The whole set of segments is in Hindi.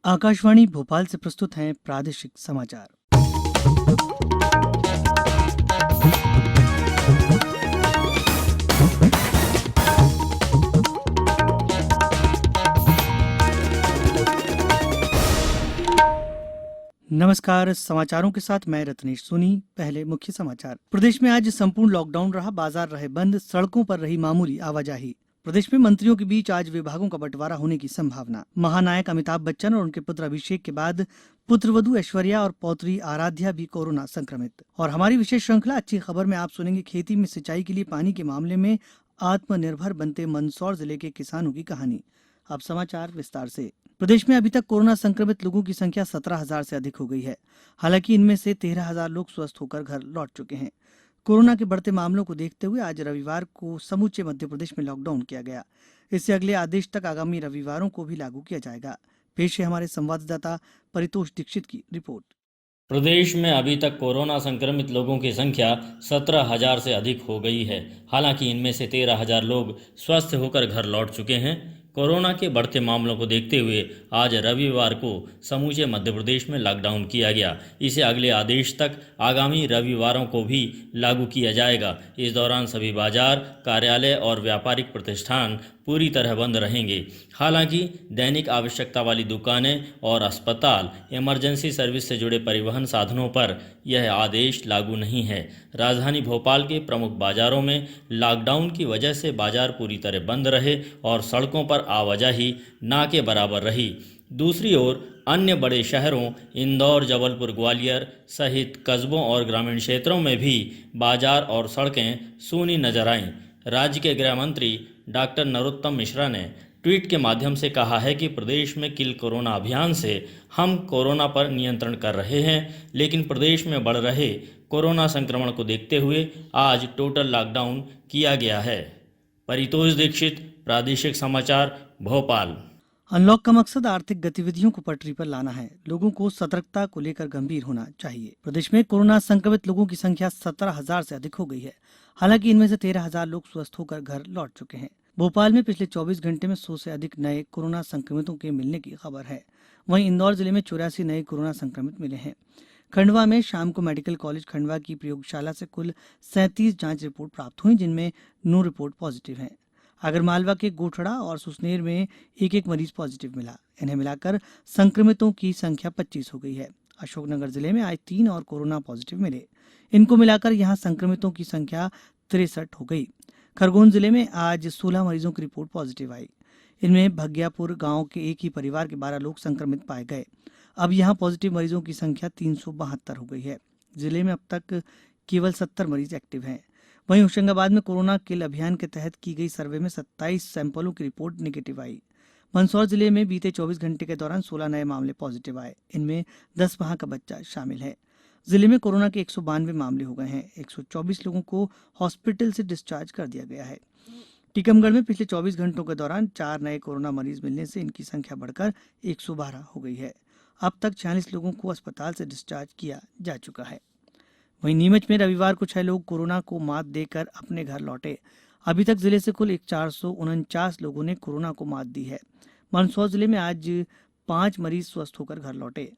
आकाशवाणी भोपाल से प्रस्तुत हैं प्रादेशिक समाचार। नमस्कार, समाचारों के साथ मैं रत्नेश सोनी। पहले मुख्य समाचार। प्रदेश में आज संपूर्ण लॉकडाउन रहा, बाजार रहे बंद, सड़कों पर रही मामूली आवाजाही। प्रदेश में मंत्रियों के बीच आज विभागों का बंटवारा होने की संभावना। महानायक अमिताभ बच्चन और उनके पुत्र अभिषेक के बाद पुत्रवधू ऐश्वर्या और पौत्री आराध्या भी कोरोना संक्रमित। और हमारी विशेष श्रृंखला अच्छी खबर में आप सुनेंगे खेती में सिंचाई के लिए पानी के मामले में आत्मनिर्भर बनते मंदसौर जिले के किसानों की कहानी। अब समाचार विस्तार से। प्रदेश में अभी तक कोरोना संक्रमित लोगों की संख्या 17,000 से अधिक हो गई है। हालांकि इनमें से 13,000 लोग स्वस्थ होकर घर लौट चुके हैं। कोरोना के बढ़ते मामलों को देखते हुए आज रविवार को समूचे मध्य प्रदेश में लॉकडाउन किया गया। इससे अगले आदेश तक आगामी रविवारों को भी लागू किया जाएगा। पेश है हमारे संवाददाता परितोष दीक्षित की रिपोर्ट। प्रदेश में अभी तक कोरोना संक्रमित लोगों की संख्या 17,000 से अधिक हो गई है। हालांकि इनमें से 13,000 लोग स्वस्थ होकर घर लौट चुके हैं। कोरोना के बढ़ते मामलों को देखते हुए आज रविवार को समूचे मध्य प्रदेश में लॉकडाउन किया गया। इसे अगले आदेश तक आगामी रविवारों को भी लागू किया जाएगा। इस दौरान सभी बाजार, कार्यालय और व्यापारिक प्रतिष्ठान पूरी तरह बंद रहेंगे। हालांकि दैनिक आवश्यकता वाली दुकानें और अस्पताल, इमरजेंसी सर्विस से जुड़े परिवहन साधनों पर यह आदेश लागू नहीं है। राजधानी भोपाल के प्रमुख बाजारों में लॉकडाउन की वजह से बाजार पूरी तरह बंद रहे और सड़कों पर आवाजाही ना के बराबर रही। दूसरी ओर अन्य बड़े शहरों इंदौर, जबलपुर, ग्वालियर सहित कस्बों और ग्रामीण क्षेत्रों में भी बाजार और सड़कें सूनी नजर आईं। राज्य के गृह मंत्री डॉक्टर नरोत्तम मिश्रा ने ट्वीट के माध्यम से कहा है कि प्रदेश में किल कोरोना अभियान से हम कोरोना पर नियंत्रण कर रहे हैं, लेकिन प्रदेश में बढ़ रहे कोरोना संक्रमण को देखते हुए आज टोटल लॉकडाउन किया गया है। परितोष दीक्षित, प्रादेशिक समाचार, भोपाल। अनलॉक का मकसद आर्थिक गतिविधियों को पटरी पर लाना है। लोगों को सतर्कता को लेकर गंभीर होना चाहिए। प्रदेश में कोरोना संक्रमित लोगों की संख्या 17,000 से अधिक हो गई है। हालांकि इनमें से 13,000 लोग स्वस्थ होकर घर लौट चुके हैं। भोपाल में पिछले 24 घंटे में 100 से अधिक नए कोरोना संक्रमितों के मिलने की खबर है। वहीं इंदौर जिले में 84 नए कोरोना संक्रमित मिले हैं। खंडवा में शाम को मेडिकल कॉलेज खंडवा की प्रयोगशाला से कुल 37 जांच रिपोर्ट प्राप्त हुई, जिनमें 9 रिपोर्ट पॉजिटिव हैं। आगरमालवा के गोठड़ा और सुसनेर में एक एक मरीज पॉजिटिव मिला। इन्हें मिलाकर संक्रमितों की संख्या 25 हो गई है। अशोकनगर जिले में आज 3 और कोरोना पॉजिटिव मिले। इनको मिलाकर यहां संक्रमितों की संख्या 63 हो गई। खरगोन जिले में आज 16 मरीजों की रिपोर्ट पॉजिटिव आई। इनमें भग्यापुर गांव के एक ही परिवार के 12 लोग संक्रमित पाए गए। अब यहां पॉजिटिव मरीजों की संख्या 372 हो गई है। जिले में अब तक केवल 70 मरीज एक्टिव हैं। वहीं होशंगाबाद में कोरोना किल अभियान के तहत की गई सर्वे में 27 सैंपलों की रिपोर्ट नेगेटिव आई। मंदसौर जिले में बीते 24 घंटे के दौरान 16 नए मामले पॉजिटिव आए। इनमें 10 माह का बच्चा शामिल है। जिले में कोरोना के 192 मामले हो गए हैं। 124 लोगों को हॉस्पिटल से डिस्चार्ज कर दिया गया है। टीकमगढ़ में पिछले 24 घंटों के दौरान 4 नए कोरोना मरीज मिलने से इनकी संख्या बढ़कर 112 हो गई है। अब तक 46 लोगों को अस्पताल से डिस्चार्ज किया जा चुका है। वहीं नीमच में रविवार को 6 लोग कोरोना को मात देकर अपने घर लौटे। अभी तक जिले से कुल 449 लोगों ने कोरोना को मात दी है। मंदसौर जिले में आज 5 मरीज स्वस्थ होकर घर लौटे।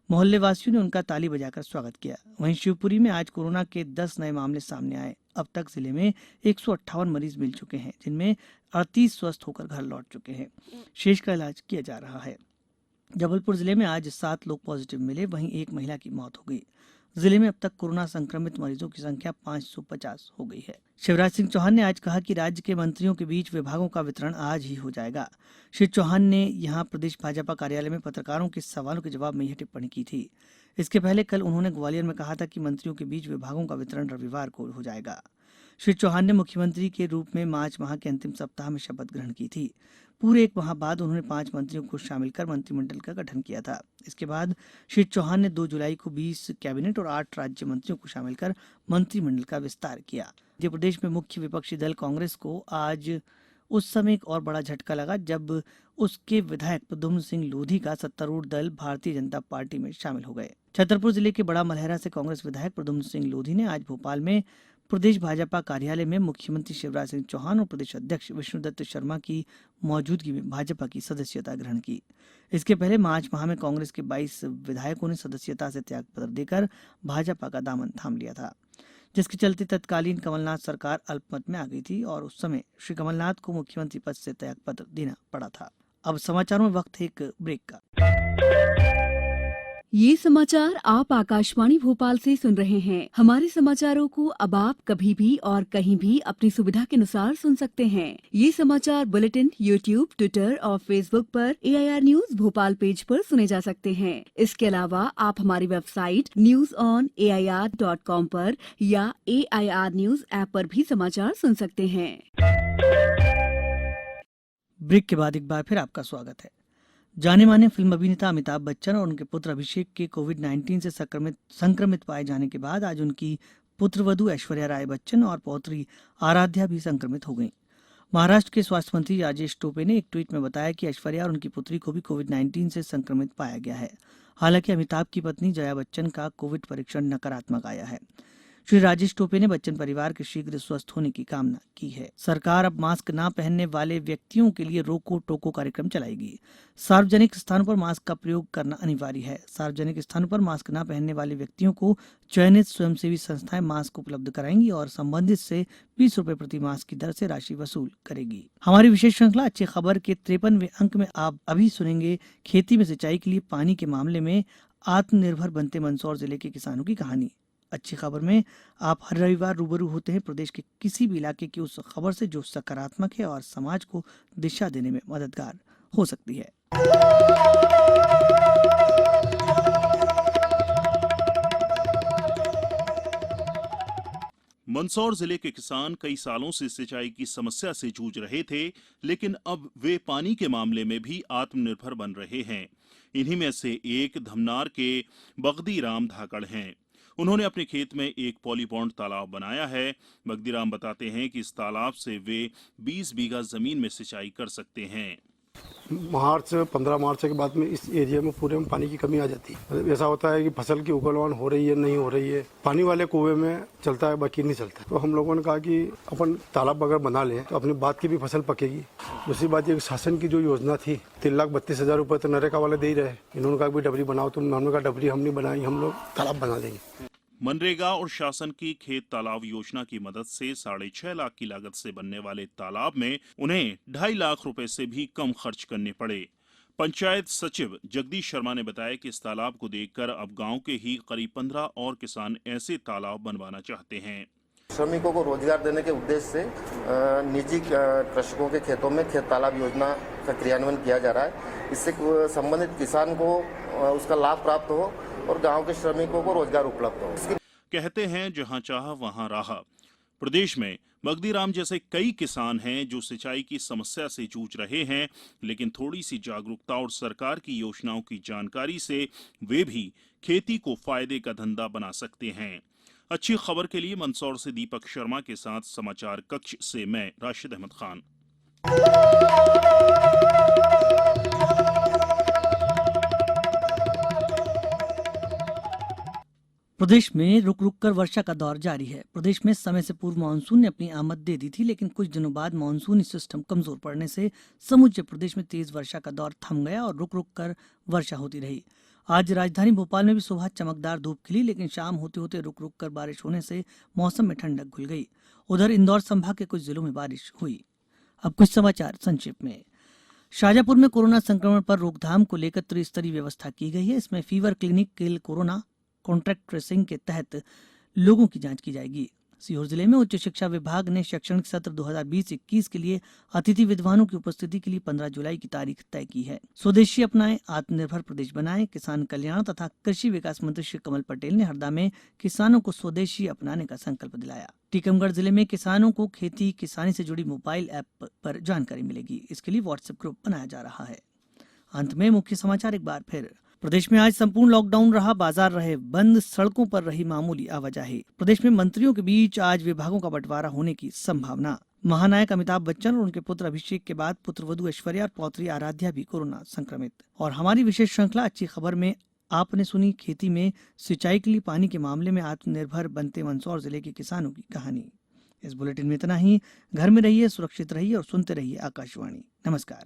मोहल्ले वासियों ने उनका ताली बजाकर स्वागत किया। वहीं शिवपुरी में आज कोरोना के 10 नए मामले सामने आए। अब तक जिले में 158 मरीज मिल चुके हैं, जिनमें 38 स्वस्थ होकर घर लौट चुके हैं। शेष का इलाज किया जा रहा है। जबलपुर जिले में आज 7 लोग पॉजिटिव मिले। वहीं एक महिला की मौत हो गई। जिले में अब तक कोरोना संक्रमित मरीजों की संख्या 550 हो गई है। शिवराज सिंह चौहान ने आज कहा कि राज्य के मंत्रियों के बीच विभागों का वितरण आज ही हो जाएगा। श्री चौहान ने यहां प्रदेश भाजपा कार्यालय में पत्रकारों के सवालों के जवाब में यह टिप्पणी की थी। इसके पहले कल उन्होंने ग्वालियर में कहा था कि मंत्रियों के बीच विभागों का वितरण रविवार को हो जाएगा। श्री चौहान ने मुख्यमंत्री के रूप में मार्च माह के अंतिम सप्ताह में शपथ ग्रहण की थी। पूरे 1 माह बाद उन्होंने 5 मंत्रियों को शामिल कर मंत्रिमंडल का गठन किया था। इसके बाद श्री चौहान ने 2 जुलाई को 20 कैबिनेट और 8 राज्य मंत्रियों को शामिल कर मंत्रिमंडल का विस्तार किया। मध्य प्रदेश में मुख्य विपक्षी दल कांग्रेस को आज उस समय एक और बड़ा झटका लगा जब उसके विधायक प्रद्युम्न सिंह लोधी का सत्तारूढ़ दल भारतीय जनता पार्टी में शामिल हो गए। छतरपुर जिले के बड़ा मलहरा से कांग्रेस विधायक प्रद्युम्न सिंह लोधी ने आज भोपाल में प्रदेश भाजपा कार्यालय में मुख्यमंत्री शिवराज सिंह चौहान और प्रदेश अध्यक्ष विष्णुदत्त शर्मा की मौजूदगी में भाजपा की सदस्यता ग्रहण की। इसके पहले मार्च माह में कांग्रेस के 22 विधायकों ने सदस्यता से त्यागपत्र देकर भाजपा का दामन थाम लिया था, जिसके चलते तत्कालीन कमलनाथ सरकार अल्पमत में आ गई थी और उस समय श्री कमलनाथ को मुख्यमंत्री पद से त्यागपत्र देना पड़ा था। अब समाचारों में वक्त है एक ब्रेक का। ये समाचार आप आकाशवाणी भोपाल से सुन रहे हैं। हमारे समाचारों को अब आप कभी भी और कहीं भी अपनी सुविधा के अनुसार सुन सकते हैं। ये समाचार बुलेटिन यूट्यूब, ट्विटर और फेसबुक पर AIR न्यूज भोपाल पेज पर सुने जा सकते हैं। इसके अलावा आप हमारी वेबसाइट newsonair.com पर या AIR न्यूज ऐप पर भी समाचार सुन सकते हैं। ब्रेक के बाद एक बार फिर आपका स्वागत है। जाने माने फिल्म अभिनेता अमिताभ बच्चन और उनके पुत्र अभिषेक के कोविड-19 से संक्रमित पाए जाने के बाद आज उनकी पुत्रवधू ऐश्वर्या राय बच्चन और पौत्री आराध्या भी संक्रमित हो गईं। महाराष्ट्र के स्वास्थ्य मंत्री राजेश टोपे ने एक ट्वीट में बताया कि ऐश्वर्या और उनकी पुत्री को भी कोविड-19 से संक्रमित पाया गया है। हालांकि अमिताभ की पत्नी जया बच्चन का कोविड परीक्षण नकारात्मक आया है। श्री राजेश टोपे ने बच्चन परिवार के शीघ्र स्वस्थ होने की कामना की है। सरकार अब मास्क न पहनने वाले व्यक्तियों के लिए रोको टोको कार्यक्रम चलाएगी। सार्वजनिक स्थानों पर मास्क का प्रयोग करना अनिवार्य है। सार्वजनिक स्थानों पर मास्क न पहनने वाले व्यक्तियों को चयनित स्वयंसेवी संस्थाएं मास्क उपलब्ध कराएंगी और संबंधित से 20 रुपए प्रति मास्क की दर से राशि वसूल करेगी। हमारी विशेष श्रृंखला अच्छी खबर के 53वें अंक में आप अभी सुनेंगे खेती में सिंचाई के लिए पानी के मामले में आत्मनिर्भर बनते मंदसौर जिले के किसानों की कहानी। अच्छी खबर में आप हर रविवार रूबरू होते हैं प्रदेश के किसी भी इलाके की उस खबर से जो सकारात्मक है और समाज को दिशा देने में मददगार हो सकती है। मंदसौर जिले के किसान कई सालों से सिंचाई की समस्या से जूझ रहे थे, लेकिन अब वे पानी के मामले में भी आत्मनिर्भर बन रहे हैं। इन्हीं में से एक धमनार के बगदी राम धाकड़ हैं। उन्होंने अपने खेत में एक पॉलीपॉन्ड तालाब बनाया है। बगदीराम बताते हैं कि इस तालाब से वे 20 बीघा जमीन में सिंचाई कर सकते हैं। 15 मार्च के बाद में इस एरिया में पूरे में पानी की कमी आ जाती है। ऐसा होता है कि फसल की उगलवान हो रही है, नहीं हो रही है, पानी वाले कुएं में चलता है, बाकी नहीं चलता। तो हम लोगों ने कहा कि अपन तालाब अगर बना लें तो अपनी बात की भी फसल पकेगी। दूसरी बात ये शासन की जो योजना थी 3,32,000 रुपये तो नरेगा वाले दे ही रहे। इन्होंने कहा कि डबरी बनाओ, तो हमने कहा डबरी हम नहीं बनाई, हम लोग तालाब बना देंगे। मनरेगा और शासन की खेत तालाब योजना की मदद से 6.5 लाख की लागत से बनने वाले तालाब में उन्हें 2.5 लाख रुपए से भी कम खर्च करने पड़े। पंचायत सचिव जगदीश शर्मा ने बताया कि इस तालाब को देखकर अब गांव के ही करीब 15 और किसान ऐसे तालाब बनवाना चाहते हैं। श्रमिकों को रोजगार देने के उद्देश्य से निजी कृषकों के खेतों में खेत तालाब योजना का क्रियान्वयन किया जा रहा है। इससे संबंधित किसान को उसका लाभ प्राप्त हो और गांव के श्रमिकों को रोजगार उपलब्ध हो। कहते हैं जहां चाह वहां राह। प्रदेश में बगदीराम जैसे कई किसान हैं जो सिंचाई की समस्या से जूझ रहे हैं, लेकिन थोड़ी सी जागरूकता और सरकार की योजनाओं की जानकारी से वे भी खेती को फायदे का धंधा बना सकते हैं। अच्छी खबर के लिए मंदसौर से दीपक शर्मा के साथ समाचार कक्ष से मैं राशिद अहमद खान। प्रदेश में रुक रुक कर वर्षा का दौर जारी है। प्रदेश में समय से पूर्व मानसून ने अपनी आमद दे दी थी, लेकिन कुछ दिनों बाद मानसूनी सिस्टम कमजोर पड़ने से समूचे प्रदेश में तेज वर्षा का दौर थम गया और रुक रुक कर वर्षा होती रही। आज राजधानी भोपाल में भी सुबह चमकदार धूप खिली, लेकिन शाम होते होते रुक रुक कर बारिश होने से मौसम में ठंडक घुल गई। उधर इंदौर संभाग के कुछ जिलों में बारिश हुई। अब कुछ समाचार संक्षिप्त में। शाजापुर में कोरोना संक्रमण पर रोकथाम को लेकर त्रिस्तरीय व्यवस्था की गई है। इसमें fever clinic kill corona contract tracing के तहत लोगों की जांच की जाएगी। सीहोर जिले में उच्च शिक्षा विभाग ने शैक्षणिक सत्र 2020-21 के लिए अतिथि विद्वानों की उपस्थिति के लिए 15 जुलाई की तारीख तय की है। स्वदेशी अपनाएं, आत्मनिर्भर प्रदेश बनाएं, किसान कल्याण तथा कृषि विकास मंत्री श्री कमल पटेल ने हरदा में किसानों को स्वदेशी अपनाने का संकल्प दिलाया। टीकमगढ़ जिले में किसानों को खेती किसानी से जुड़ी मोबाइल ऐप पर जानकारी मिलेगी। इसके लिए व्हाट्सएप ग्रुप बनाया जा रहा है। अंत में मुख्य समाचार एक बार फिर। प्रदेश में आज संपूर्ण लॉकडाउन रहा, बाजार रहे बंद, सड़कों पर रही मामूली आवाजाही। प्रदेश में मंत्रियों के बीच आज विभागों का बंटवारा होने की संभावना। महानायक अमिताभ बच्चन और उनके पुत्र अभिषेक के बाद पुत्रवधू ऐश्वर्या और पौत्री आराध्या भी कोरोना संक्रमित। और हमारी विशेष श्रृंखला अच्छी खबर में आपने सुनी खेती में सिंचाई के लिए पानी के मामले में आत्मनिर्भर बनते मंदसौर जिले के किसानों की कहानी। इस बुलेटिन में इतना ही। घर में रहिए, सुरक्षित रहिए और सुनते रहिए आकाशवाणी। नमस्कार।